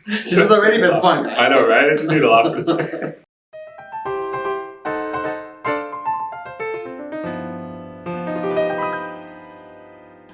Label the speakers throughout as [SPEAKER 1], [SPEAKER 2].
[SPEAKER 1] This has already been fun, guys.
[SPEAKER 2] I know, right? I just need a lot for this.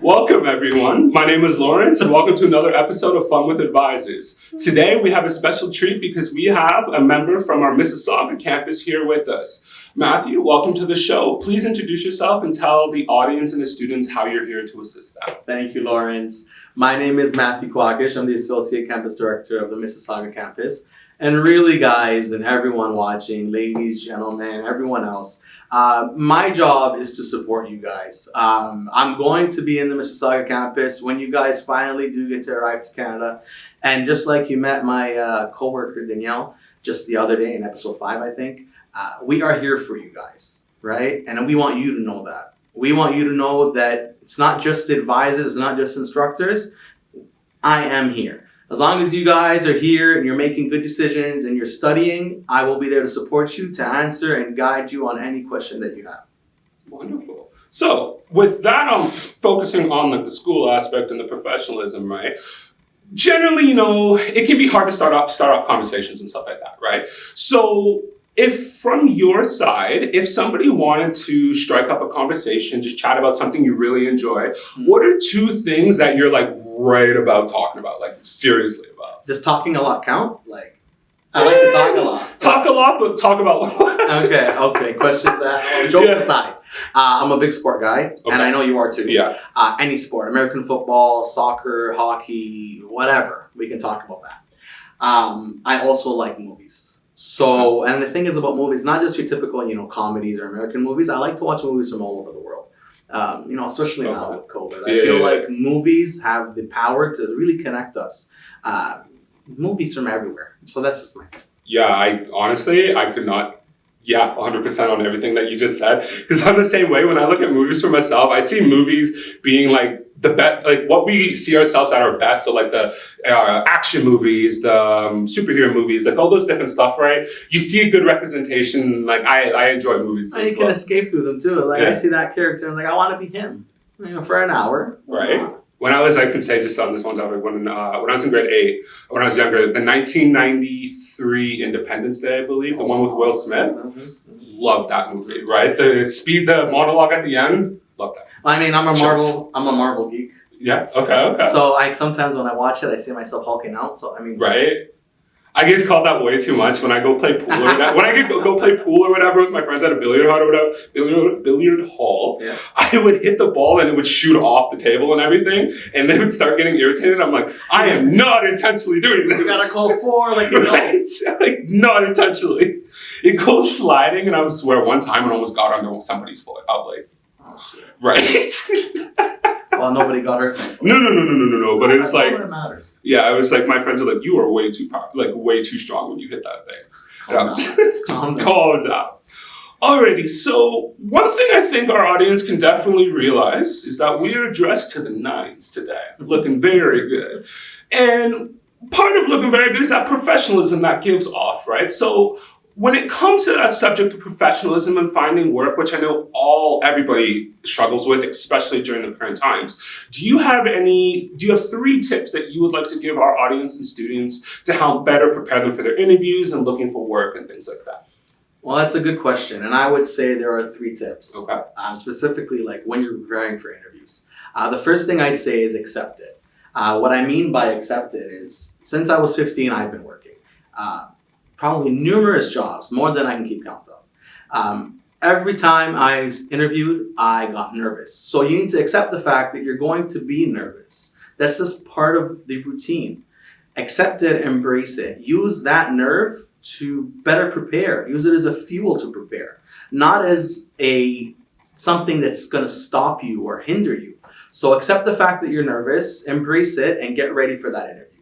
[SPEAKER 2] Welcome, everyone. My name is Lawrence, and welcome to another episode of Fun with Advisors. Today, we have a special treat because we have a member from our Mississauga campus here with us. Mathew, welcome to the show. Please introduce yourself and tell the audience and the students how you're here to assist them.
[SPEAKER 1] Thank you, Lawrence. My name is Mathew Qaqish. I'm the Associate Campus Director of the Mississauga campus. And really, guys, and everyone watching, ladies, gentlemen, everyone else, my job is to support you guys. I'm going to be in the Mississauga campus when you guys finally do get to arrive to Canada. And just like you met my coworker, Danielle, just the other day in episode 5, I think, we are here for you guys, right? And we want you to know that. We want you to know that it's not just advisors, it's not just instructors. I am here. As long as you guys are here and you're making good decisions and you're studying, I will be there to support you, to answer and guide you on any question that you have.
[SPEAKER 2] Wonderful. So with that, I'm focusing on like the school aspect and the professionalism, right? Generally, it can be hard to start off conversations and stuff like that, right? So if from your side, if somebody wanted to strike up a conversation, just chat about something you really enjoy, what are 2 things that you're like right about talking about, like seriously about?
[SPEAKER 1] Does talking a lot count? I like to talk a lot.
[SPEAKER 2] Talk a lot, but talk about what?
[SPEAKER 1] Okay. Question that. Jokes aside, I'm a big sport guy, and I know you are too.
[SPEAKER 2] Yeah.
[SPEAKER 1] Any sport, American football, soccer, hockey, whatever, we can talk about that. I also like movies. So, and the thing is about movies, not just your typical, comedies or American movies. I like to watch movies from all over the world. Especially now with COVID. I feel like movies have the power to really connect us. Movies from everywhere. So that's just my thing.
[SPEAKER 2] Yeah, I could not. Yeah, 100% on everything that you just said. Because I'm the same way. When I look at movies for myself, I see movies being like the best, like what we see ourselves at our best. So like the action movies, the superhero movies, like all those different stuff, right? You see a good representation. Like I enjoy movies.
[SPEAKER 1] And you can escape through them too. Like I see that character and I want to be him. For an hour.
[SPEAKER 2] Right. When I could say just on this one topic, when I was in grade 8, when I was younger, the 1993 Independence Day, I believe, the one with Will Smith, loved that movie, right? The monologue at the end, loved that.
[SPEAKER 1] I mean, I'm a Marvel geek.
[SPEAKER 2] Yeah, okay.
[SPEAKER 1] So sometimes when I watch it, I see myself hulking out,
[SPEAKER 2] Right? I get called that way too much when I go play pool or whatever. When I go play pool or whatever with my friends at a billiard hall,
[SPEAKER 1] yeah.
[SPEAKER 2] I would hit the ball and it would shoot off the table and everything, and they would start getting irritated. I'm like, I am not intentionally doing this.
[SPEAKER 1] You gotta call 4
[SPEAKER 2] right? Like, not intentionally. It goes sliding, and I swear one time it almost got under somebody's foot. I'm like,
[SPEAKER 1] oh shit.
[SPEAKER 2] Right?
[SPEAKER 1] Well, nobody got hurt.
[SPEAKER 2] No. But it was like,
[SPEAKER 1] it matters.
[SPEAKER 2] Yeah, I was like, my friends are like, you are way too way too strong when you hit that thing. Calm down. Alrighty, so one thing I think our audience can definitely realize is that we are dressed to the nines today, looking very good. And part of looking very good is that professionalism that gives off, right? So when it comes to that subject of professionalism and finding work, which I know everybody struggles with, especially during the current times, do you have 3 tips that you would like to give our audience and students to help better prepare them for their interviews and looking for work and things like that?
[SPEAKER 1] Well, that's a good question. And I would say there are 3 tips.
[SPEAKER 2] Okay.
[SPEAKER 1] Specifically, like when you're preparing for interviews. The first thing I'd say is accept it. What I mean by accept it is, since I was 15, I've been working. Probably numerous jobs, more than I can keep count of. Every time I interviewed, I got nervous. So you need to accept the fact that you're going to be nervous. That's just part of the routine. Accept it, embrace it. Use that nerve to better prepare. Use it as a fuel to prepare, not as something that's going to stop you or hinder you. So accept the fact that you're nervous, embrace it, and get ready for that interview.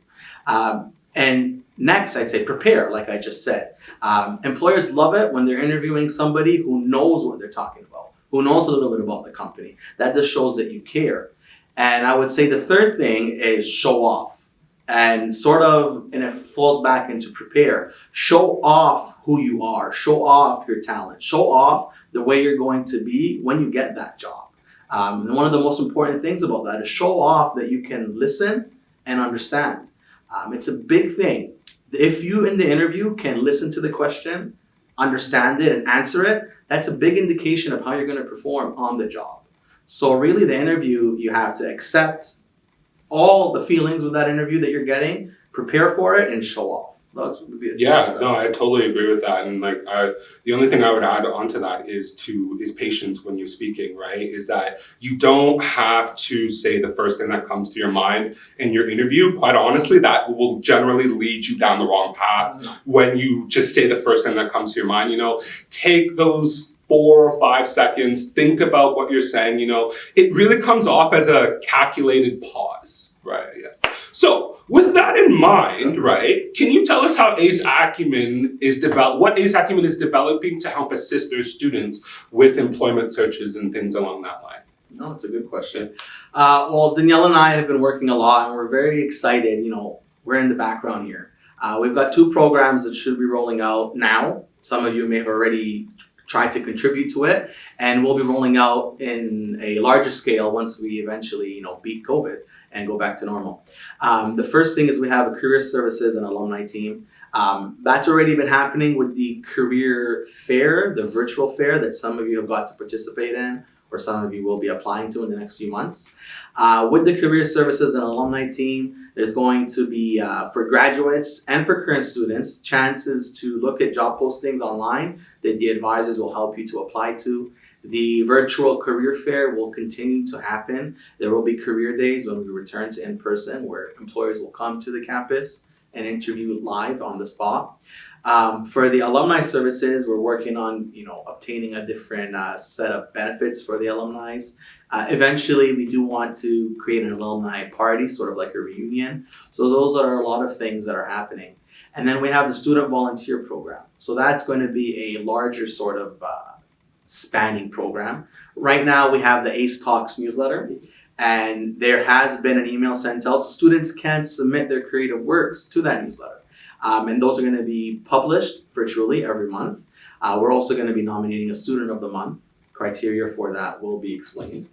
[SPEAKER 1] And next, I'd say prepare, like I just said. Employers love it when they're interviewing somebody who knows what they're talking about, who knows a little bit about the company. That just shows that you care. And I would say the third thing is show off. And it falls back into prepare. Show off who you are. Show off your talent. Show off the way you're going to be when you get that job. And one of the most important things about that is show off that you can listen and understand. It's a big thing. If you in the interview can listen to the question, understand it, and answer it, that's a big indication of how you're going to perform on the job. So really the interview, you have to accept all the feelings with that interview that you're getting, prepare for it, and show off. Those would be
[SPEAKER 2] I totally agree with that. And the only thing I would add onto that is patience when you're speaking, right? Is that you don't have to say the first thing that comes to your mind in your interview. Quite honestly, that will generally lead you down the wrong path when you just say the first thing that comes to your mind. Take those 4 or 5 seconds, think about what you're saying. It really comes off as a calculated pause, right? Yeah. So with that in mind, right, can you tell us how Ace Acumen what Ace Acumen is developing to help assist their students with employment searches and things along that line?
[SPEAKER 1] No, it's a good question. Well, Danielle and I have been working a lot, and we're very excited. We're in the background here. We've got 2 programs that should be rolling out now. Some of you may have already tried to contribute to it, and we'll be rolling out in a larger scale once we eventually, beat COVID and go back to normal. The first thing is we have a career services and alumni team. That's already been happening with the career fair, the virtual fair that some of you have got to participate in, or some of you will be applying to in the next few months. With the career services and alumni team, there's going to be, for graduates and for current students, chances to look at job postings online that the advisors will help you to apply to. The virtual career fair will continue to happen. There will be career days when we return to in-person, where employers will come to the campus and interview live on the spot. For the alumni services, we're working on, obtaining a different set of benefits for the alumni. Eventually, we do want to create an alumni party, sort of like a reunion. So those are a lot of things that are happening. And then we have the student volunteer program. So that's going to be a larger sort of spanning program. Right now, we have the Ace Talks newsletter, and there has been an email sent out so students can submit their creative works to that newsletter. And those are going to be published virtually every month. We're also going to be nominating a student of the month. Criteria for that will be explained.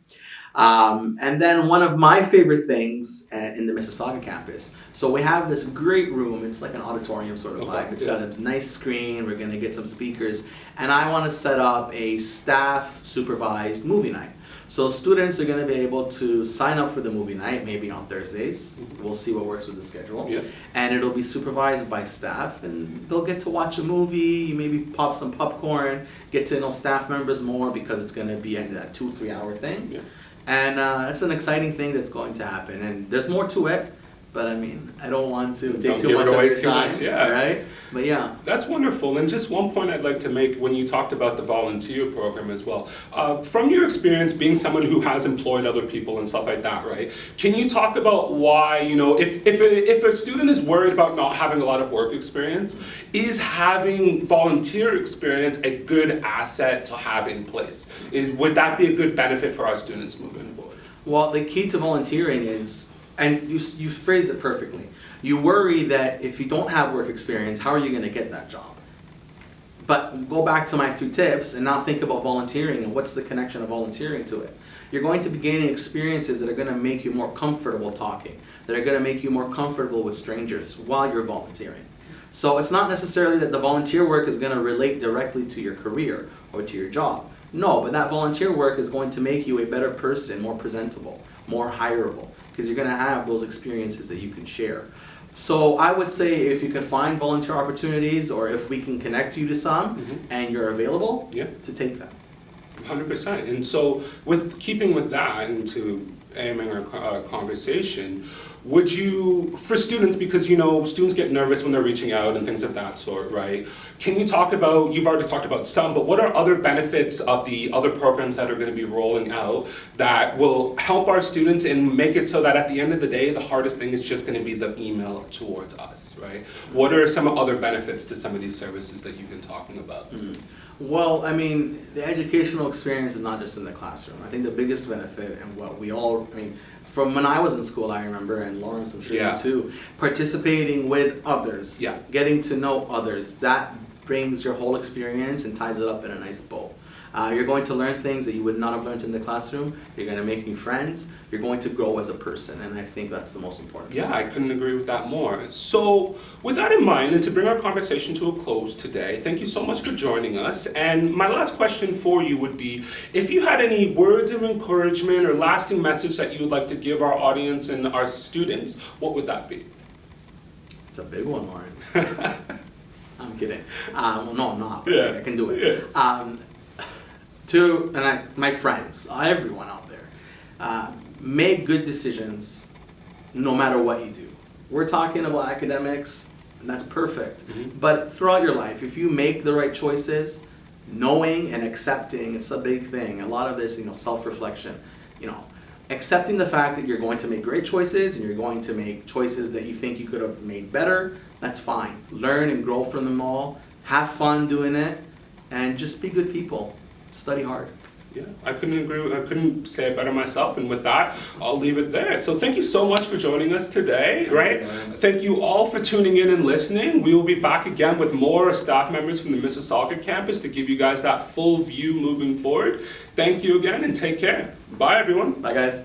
[SPEAKER 1] And then one of my favorite things in the Mississauga campus, so we have this great room. It's like an auditorium sort of vibe. It's got a nice screen. We're going to get some speakers. And I want to set up a staff supervised movie night. So students are going to be able to sign up for the movie night, maybe on Thursdays. We'll see what works with the schedule. Yeah. And it'll be supervised by staff, and they'll get to watch a movie, maybe pop some popcorn, get to know staff members more, because it's going to be that 2-3 hour thing. Yeah. And that's an exciting thing that's going to happen. And there's more to it, but I don't want to take too much of your time. Right? But yeah.
[SPEAKER 2] That's wonderful. And just one point I'd like to make when you talked about the volunteer program as well. From your experience being someone who has employed other people and stuff like that, right? Can you talk about why, if a student is worried about not having a lot of work experience, is having volunteer experience a good asset to have in place? Would that be a good benefit for our students moving forward?
[SPEAKER 1] Well, the key to volunteering is, and you phrased it perfectly. You worry that if you don't have work experience, how are you going to get that job? But go back to my 3 tips and now think about volunteering and what's the connection of volunteering to it. You're going to be gaining experiences that are going to make you more comfortable talking, that are going to make you more comfortable with strangers while you're volunteering. So it's not necessarily that the volunteer work is going to relate directly to your career or to your job. No, but that volunteer work is going to make you a better person, more presentable, more hireable, because you're going to have those experiences that you can share. So I would say if you can find volunteer opportunities, or if we can connect you to some, and you're available, to take them.
[SPEAKER 2] 100%. And so keeping with that, and to aiming our conversation, would you, for students, because students get nervous when they're reaching out and things of that sort, right? Can you talk about, you've already talked about some, but what are other benefits of the other programs that are going to be rolling out that will help our students and make it so that at the end of the day, the hardest thing is just going to be the email towards us, right? What are some other benefits to some of these services that you've been talking about?
[SPEAKER 1] Well, the educational experience is not just in the classroom. I think the biggest benefit, and what we all, from when I was in school, I remember, and Lawrence, I'm sure you too, participating with others, getting to know others, that brings your whole experience and ties it up in a nice bow. You're going to learn things that you would not have learned in the classroom. You're going to make new friends. You're going to grow as a person, and I think that's the most important.
[SPEAKER 2] Yeah, I couldn't agree with that more. So, with that in mind, and to bring our conversation to a close today, thank you so much for joining us. And my last question for you would be, if you had any words of encouragement or lasting message that you would like to give our audience and our students, what would that be?
[SPEAKER 1] It's a big one, Lauren. I'm kidding. Well, no, I'm not.
[SPEAKER 2] Yeah.
[SPEAKER 1] I can do it. Yeah. My friends, everyone out there, make good decisions no matter what you do. We're talking about academics, and that's perfect.
[SPEAKER 2] Mm-hmm.
[SPEAKER 1] But throughout your life, if you make the right choices, knowing and accepting, it's a big thing. A lot of this, self-reflection, accepting the fact that you're going to make great choices and you're going to make choices that you think you could have made better, that's fine. Learn and grow from them all. Have fun doing it, and just be good people. Study hard.
[SPEAKER 2] Yeah, I couldn't say it better myself, and with that, I'll leave it there. So thank you so much for joining us today, right? Thank you all for tuning in and listening. We will be back again with more staff members from the Mississauga campus to give you guys that full view moving forward. Thank you again, and take care. Bye, everyone.
[SPEAKER 1] Bye, guys.